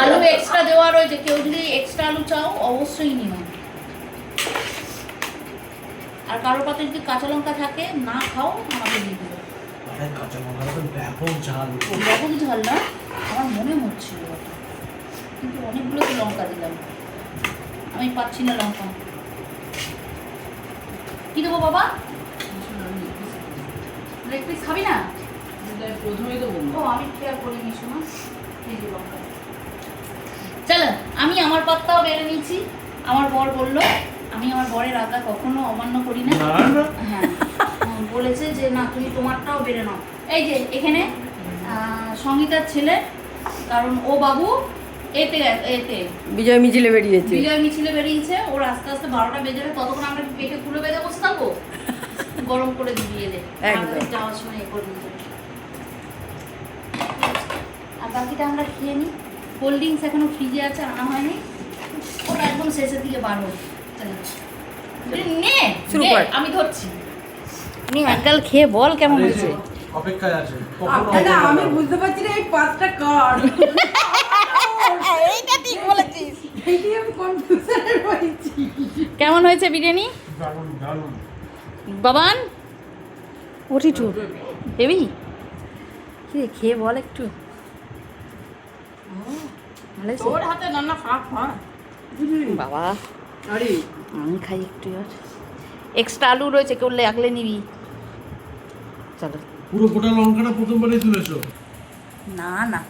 আলু এক্সট্রা দেওয়া রয়েছে, কেউ যদি এক্সট্রা আলু চাও অবশ্যই নিও। আর কারোর পাতে যদি কাঁচা লঙ্কা থাকে না খাও, আমাকে দিয়ে দিও। কাঁচা লঙ্কা তো ব্যাপক ঝাল। ব্যাপক ঝাল না, আমার মনে হচ্ছিল, কিন্তু অনেকগুলো তো লঙ্কা দিলাম, আমি পাচ্ছি না লঙ্কা। কি দেবো বাবা? লেগ পিস খাবি না? প্রথমেই তো বলবো। ও আমি খেয়াল করিনি শোনা। চলো, আমি আমার পাত্তাও বেড়ে নিয়েছি। আমার বর বললো আমি আমার বরের আজ্ঞা কখনো অমান্য করি না। হ্যাঁ, বলেছে যে না তুমি তোমারটাও বেড়ে নাও। এই যে এখানে সঙ্গীতার ছেলে, কারণ ও বাবু এতে বিজয় মিছিলে বেরিয়েছে। বিজয় মিছিলে বেরিয়েছে। ওর আস্তে আস্তে 12টা বেজে যাবে, ততক্ষণ আমরা পেটে খুলে বেঁধে বসে থাকবো। গরম করে দিয়ে দে, যাওয়ার সময় এ করে দিতে। আর বাকিটা আমরা খেয়ে নিই। কোল্ড ড্রিঙ্কস এখনো ফ্রিজে আছে, আনা হয়নি, ওটা একদম শেষের দিকে বার হোক। আমি ধরছি, নে একগাল খেয়ে বল কেমন হয়েছে। অপেক্ষায় আছে। আমি বুঝতে পারছি না এই পাঁচটা কার। এইটা ঠিক বলেছিস। এইটাই আমি কনফিউশনে রয়েছি। কেমন হয়েছে বিরিয়ানি? দারুণ দারুণ। বাবান ওঠি টু হেবি, কি রে খেয়ে বল একটু। ভালো হয়েছে? তোর হাতে রান্না খারাপ হয় বাবা, আরে আমি খাই একটু। আর এক্সট্রা আলু রয়েছে, কেউ লাগলে নিবি। চলো। পুরো গোটা লঙ্কাটা প্রথমবারই তুলেছো? না না